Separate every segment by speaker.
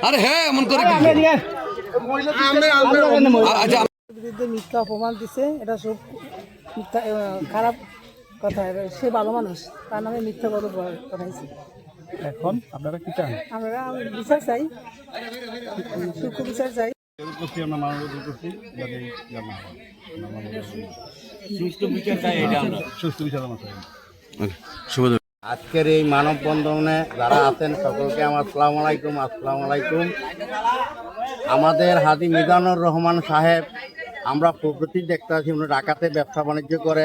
Speaker 1: আরে হ্যাঁ এমন করে
Speaker 2: বিরুদ্ধে মিথ্যা অপমান দিছে, এটা সব মিথ্যা খারাপ কথা। সে ভালো মানুষ, তার নামে মিথ্যা বড় কথাইছে।
Speaker 3: এখন আপনারা কি চান?
Speaker 2: আমরা বিচার চাই, সূক্ষ্ম বিচার চাই।
Speaker 4: আজকের এই মানববন্ধনে যারা আছেন সকলকে আমার আসসালামু আলাইকুম। আসসালামু আলাইকুম। আমাদের হাজী মিজানুর রহমান সাহেব, আমরা প্রকৃতি দেখতে আছি, উনি ঢাকাতে ব্যবসা বাণিজ্য করে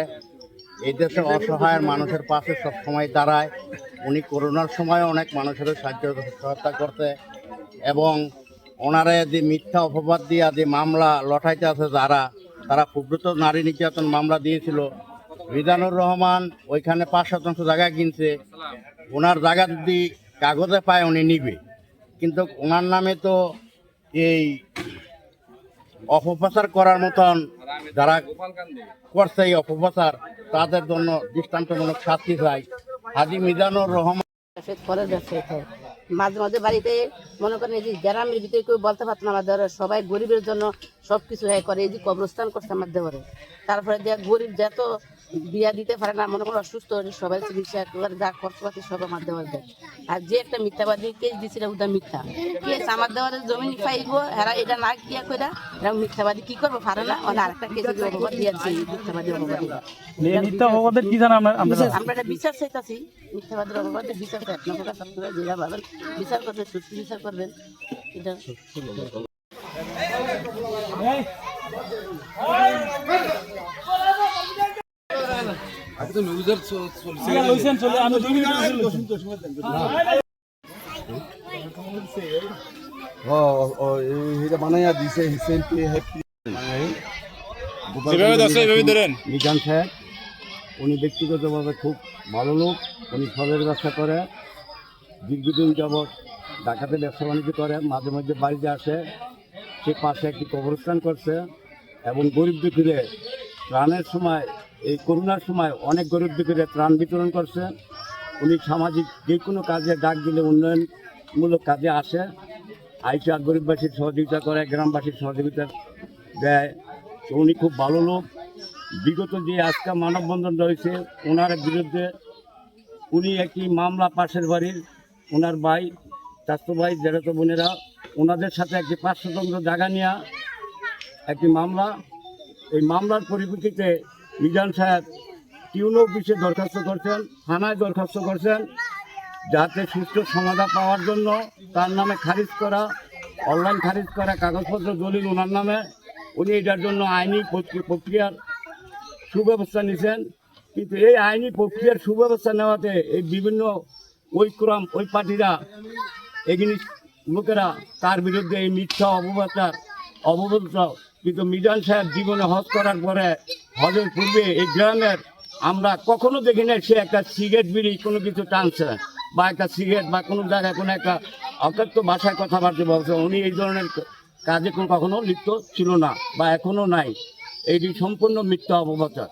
Speaker 4: এই দেশে অসহায় মানুষের পাশে সবসময় দাঁড়ায়। উনি করোনার সময় অনেক মানুষের সাহায্য সহায়তা করতে, এবং ওনারে যে মিথ্যা অপবাদ দিয়া যে মামলা লটাইতে আছে তারা প্রকৃত নারী নির্যাতন মামলা দিয়েছিল। মিজানুর রহমান ওইখানে 5% জায়গা কিনছে, ওনার জায়গা যদি কাগজে পায় উনি নিবে, কিন্তু ওনার নামে তো এই অপপ্রচার করার মতন যারা করছে এই অপপ্রচার, তাদের জন্য দৃষ্টান্তমূলক শাস্তি চাই। হাজী মিজানুর রহমান
Speaker 5: পরের ব্যবসায়ী হয়, মাঝে মাঝে বাড়িতে মনে করেন এই যে গ্রামের ভিতরে কেউ বলতে পারতো না, আমার দেওয়ার সবাই গরিবের জন্য সব কিছু করে। এই যে কবরস্থান করছে আমার দেওয়ারে, তারপরে দেওয়া গরিব যত বিয়া দিতে পারে না, মনে করেন অসুস্থ হলে সবাই চিকিৎসা করে, যা খরচপাতি সব আমার দেওয়ার দেয়। আর যে একটা মিথ্যাবাদী কেস দিয়েছিল ওটা মিথ্যা কেস, আমার দেওয়ারে জমি পাইব, এরা এটা না কিয়া করে এরা মিথ্যাবাদী কি করবো পারে না, মানে আরেকটা কেসে অপবাদ দিয়েছে মিথ্যাবাদী অপবাদ। আমরা এটা বিচার চাইতেছি, মিথ্যাবাদের অপবাদে বিচার চাই। আপনারা আপনারা যেটা ভাবেন বিচার করবেন, সুস্থ বিচার করবেন। এটা
Speaker 4: বানাইয়া দিছে মিজান সাহেব। উনি ব্যক্তিগতভাবে খুব ভালো লোক, উনি ফলের ব্যবসা করে, দীর্ঘদিন যাবৎ ঢাকাতে ব্যবসা বাণিজ্য করে, মাঝে মাঝে বাড়িতে আসে। সে পাশে একটি কবরস্থান করছে, এবং গরিব দুঃখীরে ত্রাণের সময়, এই করোনার সময় অনেক গরিব দুঃখীরে ত্রাণ বিতরণ করছে। উনি সামাজিক যে কোনো কাজে ডাক দিলে উন্নয়নমূলক কাজে আসে, আইসা গরিববাসীর সহযোগিতা করে, গ্রামবাসীর সহযোগিতা দেয়। তো উনি খুব ভালো লোক। বিগত যে আজকে মানববন্ধন রয়েছে ওনার বিরুদ্ধে, উনি একটি মামলা পাশের বাড়ির ওনার ভাই, চাচাতো ভাই, জেঠাতো বোনেরা, ওনাদের সাথে একটি 5% জায়গা নেওয়া একটি মামলা। এই মামলার পরিপ্রেক্ষিতে মিজান সাহেব টিউনো অফিসে দরখাস্ত করছেন, থানায় দরখাস্ত করছেন, যাতে সুষ্ঠু সমাধান পাওয়ার জন্য তার নামে খারিজ করা, অনলাইন খারিজ করা কাগজপত্র দলিল ওনার নামে। উনি এটার জন্য আইনি প্রক্রিয়ার সুব্যবস্থা নিয়েছেন, কিন্তু এই আইনি প্রক্রিয়ার সুব্যবস্থা নেওয়াতে এই বিভিন্ন ওই পার্টিরা, এগুলি লোকেরা তার বিরুদ্ধে এই মিথ্যা অপপ্রচার। কিন্তু মিজান সাহেব জীবনে হজ করার পরে, হজের পূর্বে এই গ্রামের আমরা কখনো দেখি না সে একটা সিগারেট বিড়ি কোনো কিছু টানছে, বা একটা সিগারেট বা কোনো জায়গায় কোনো একটা অকথ্য ভাষায় কথাবার্তা বলছে। উনি এই ধরনের কাজে কখনো লিপ্ত ছিল না, বা এখনো নাই। এটি সম্পূর্ণ মিথ্যা অপপ্রচার।